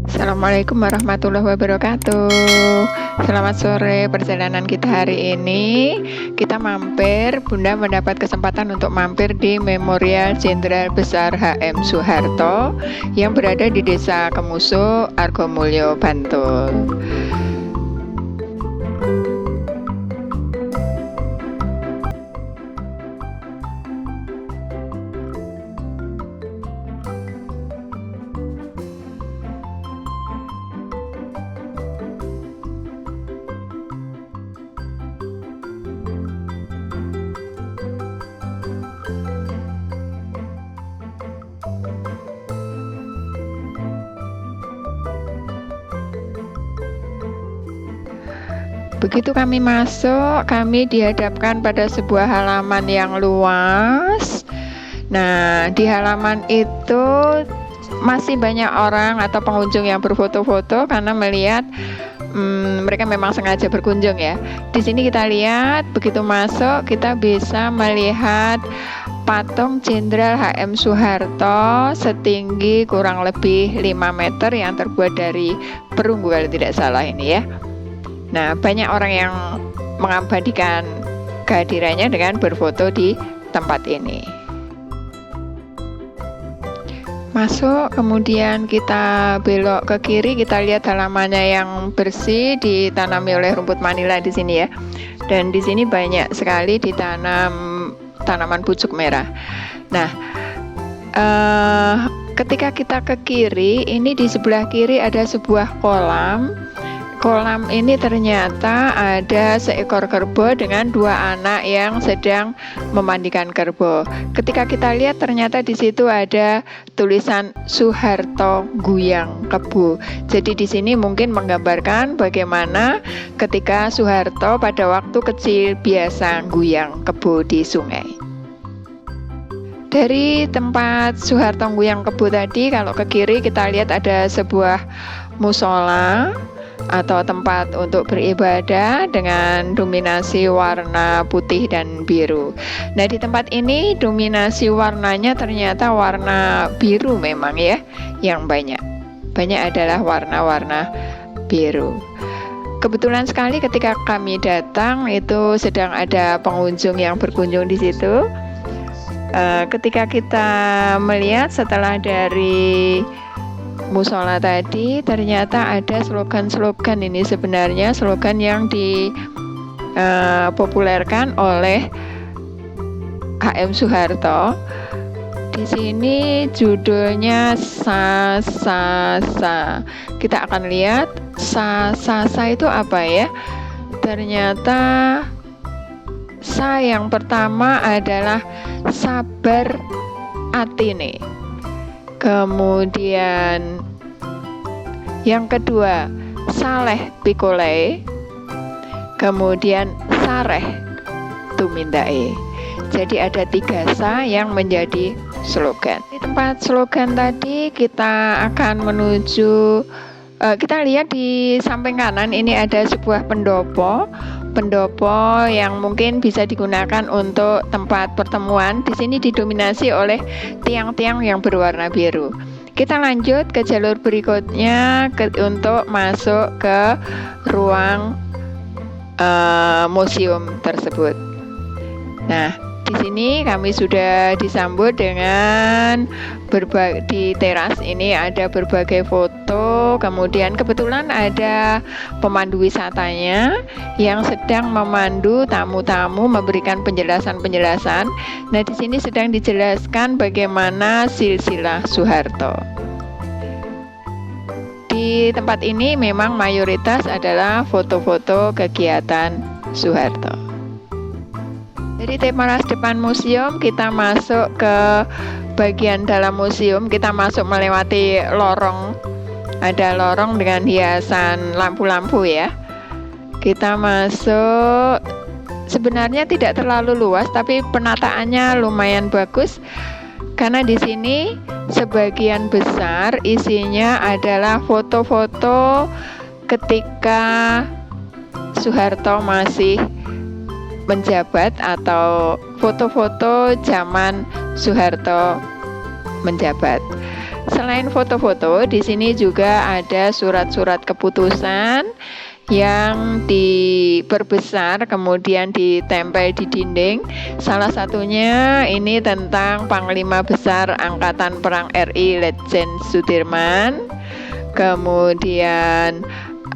Assalamualaikum warahmatullahi wabarakatuh. Selamat sore. Perjalanan kita hari ini kita Bunda mendapat kesempatan untuk mampir di Memorial Jenderal Besar HM Soeharto yang berada di Desa Kemusuh, Argomulyo, Bantul. Begitu kami masuk, kami dihadapkan pada sebuah halaman yang luas. Nah, di halaman itu masih banyak orang atau pengunjung yang berfoto-foto karena melihat mereka memang sengaja berkunjung ya. Di sini kita lihat, begitu masuk kita bisa melihat patung Jenderal HM Soeharto setinggi kurang lebih 5 meter yang terbuat dari perunggu kalau tidak salah ini ya. Nah, banyak orang yang mengabadikan kehadirannya dengan berfoto di tempat ini. Masuk, kemudian kita belok ke kiri, kita lihat halamannya yang bersih, ditanami oleh rumput manila di sini ya. Dan di sini banyak sekali ditanam tanaman pucuk merah. Nah, ketika kita ke kiri, ini di sebelah kiri ada sebuah kolam. Kolam ini ternyata ada seekor kerbau dengan 2 anak yang sedang memandikan kerbau. Ketika kita lihat ternyata di situ ada tulisan Soeharto Guyang Kebo. Jadi di sini mungkin menggambarkan bagaimana ketika Soeharto pada waktu kecil biasa guyang kebo di sungai. Dari tempat Soeharto Guyang Kebo tadi, kalau ke kiri kita lihat ada sebuah musola atau tempat untuk beribadah dengan dominasi warna putih dan biru. Nah, di tempat ini dominasi warnanya ternyata warna biru memang ya, yang banyak adalah warna-warna biru. Kebetulan sekali ketika kami datang itu sedang ada pengunjung yang berkunjung di situ. Ketika kita melihat setelah dari musola tadi, ternyata ada slogan-slogan. Ini sebenarnya slogan yang dipopulerkan oleh HM Soeharto. Di sini judulnya sa sa sa. Kita akan lihat sa sa sa itu apa ya? Ternyata sa yang pertama adalah sabar atine. Kemudian yang kedua saleh pikoleh. Kemudian sareh tumindae. Jadi ada 3 sa yang menjadi slogan. Di tempat slogan tadi kita akan menuju, kita lihat di samping kanan ini ada sebuah pendopo yang mungkin bisa digunakan untuk tempat pertemuan. Di sini didominasi oleh tiang-tiang yang berwarna biru. Kita lanjut ke jalur berikutnya untuk masuk ke ruang museum tersebut. Nah, di sini kami sudah disambut dengan di teras ini ada berbagai foto. Kemudian kebetulan ada pemandu wisatanya yang sedang memandu tamu-tamu memberikan penjelasan-penjelasan. Nah, di sini sedang dijelaskan bagaimana silsilah Soeharto. Di tempat ini memang mayoritas adalah foto-foto kegiatan Soeharto. Dari teras depan museum kita masuk ke bagian dalam museum. Kita masuk melewati lorong. Ada lorong dengan hiasan lampu-lampu ya. Kita masuk, sebenarnya tidak terlalu luas tapi penataannya lumayan bagus. Karena di sini sebagian besar isinya adalah foto-foto ketika Soeharto masih menjabat atau foto-foto zaman Soeharto menjabat. Selain foto-foto, di sini juga ada surat-surat keputusan yang diperbesar kemudian ditempel di dinding. Salah satunya ini tentang Panglima Besar Angkatan Perang RI Letjen Sudirman. Kemudian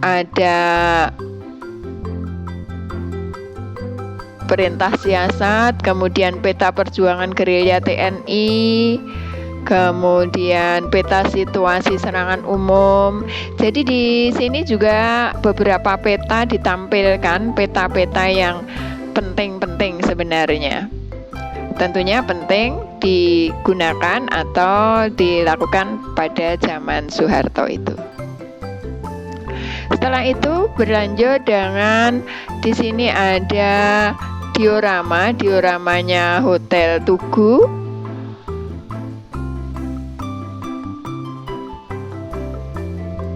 ada perintah siasat, kemudian peta perjuangan gerilya TNI, kemudian peta situasi serangan umum. Jadi di sini juga beberapa peta ditampilkan, peta-peta yang penting-penting sebenarnya. Tentunya penting digunakan atau dilakukan pada zaman Soeharto itu. Setelah itu berlanjut dengan di sini ada dioramanya Hotel Tugu.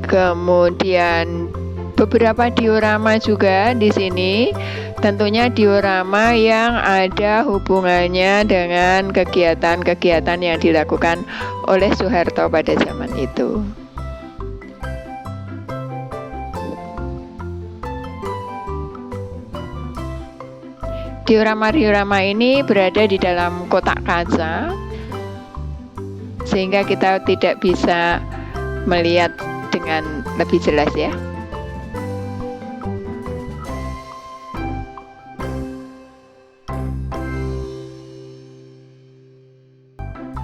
Kemudian beberapa diorama juga di sini. Tentunya diorama yang ada hubungannya dengan kegiatan-kegiatan yang dilakukan oleh Soeharto pada zaman itu. Diorama-diorama ini berada di dalam kotak kaca, sehingga kita tidak bisa melihat dengan lebih jelas ya.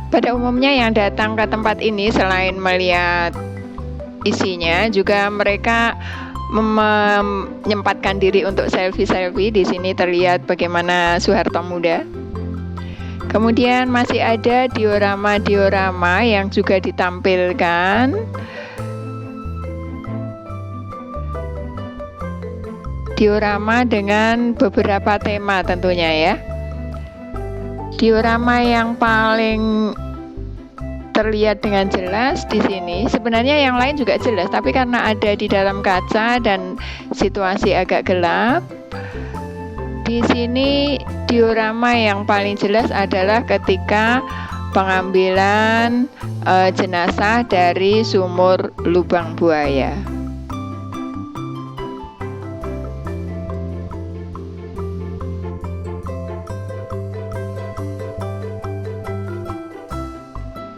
Pada umumnya yang datang ke tempat ini selain melihat isinya, juga mereka menyempatkan diri untuk selfie-selfie. Di sini terlihat bagaimana Soeharto muda. Kemudian masih ada diorama-diorama yang juga ditampilkan. Diorama dengan beberapa tema tentunya ya. Diorama yang paling terlihat dengan jelas di sini. Sebenarnya yang lain juga jelas, tapi karena ada di dalam kaca dan situasi agak gelap, di sini diorama yang paling jelas adalah ketika pengambilan jenazah dari sumur lubang buaya.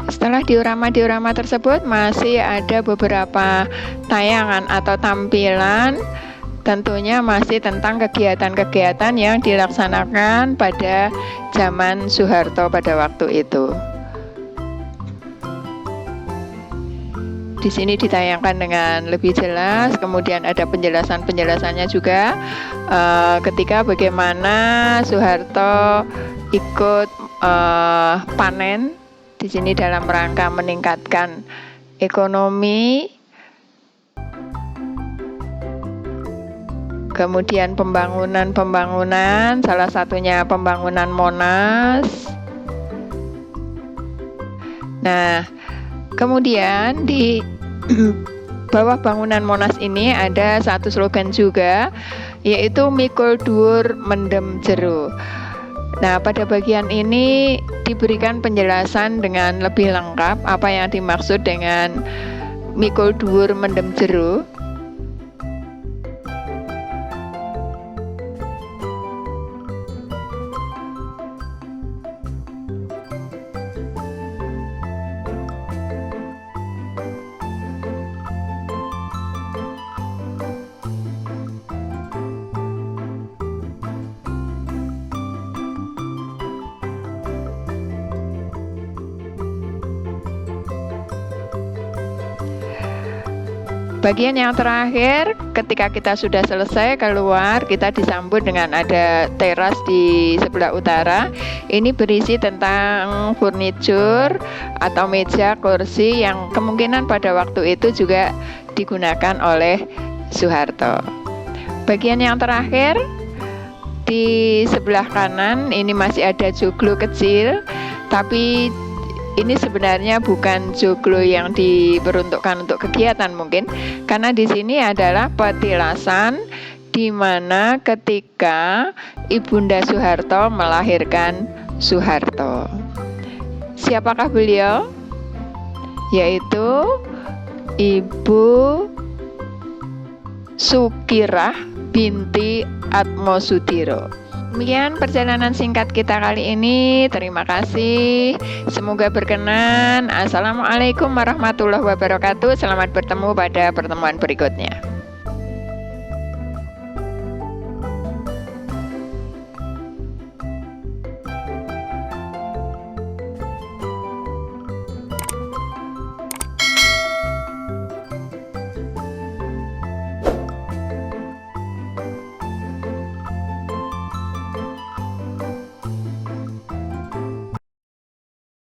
Setelah diorama-diorama tersebut masih ada beberapa tayangan atau tampilan, tentunya masih tentang kegiatan-kegiatan yang dilaksanakan pada zaman Soeharto pada waktu itu. Di sini ditayangkan dengan lebih jelas, kemudian ada penjelasan-penjelasannya juga ketika bagaimana Soeharto ikut panen. Di sini dalam rangka meningkatkan ekonomi, kemudian pembangunan, salah satunya pembangunan Monas. Nah, kemudian di bawah bangunan Monas ini ada satu slogan juga, yaitu Mikul Dhuwur Mendem Jero. Nah, pada bagian ini diberikan penjelasan dengan lebih lengkap apa yang dimaksud dengan Mikul Dhuwur Mendem Jero. Bagian yang terakhir, ketika kita sudah selesai keluar, kita disambut dengan ada teras di sebelah utara. Ini berisi tentang furniture atau meja, kursi yang kemungkinan pada waktu itu juga digunakan oleh Soeharto. Bagian yang terakhir, di sebelah kanan ini masih ada joglo kecil, tapi ini sebenarnya bukan joglo yang diperuntukkan untuk kegiatan mungkin, karena di sini adalah petilasan di mana ketika Ibunda Soeharto melahirkan Soeharto. Siapakah beliau? yaitu Ibu Sukirah binti Atmosudiro. Demikian perjalanan singkat kita kali ini. Terima kasih. Semoga berkenan. Assalamualaikum warahmatullahi wabarakatuh. Selamat bertemu pada pertemuan berikutnya.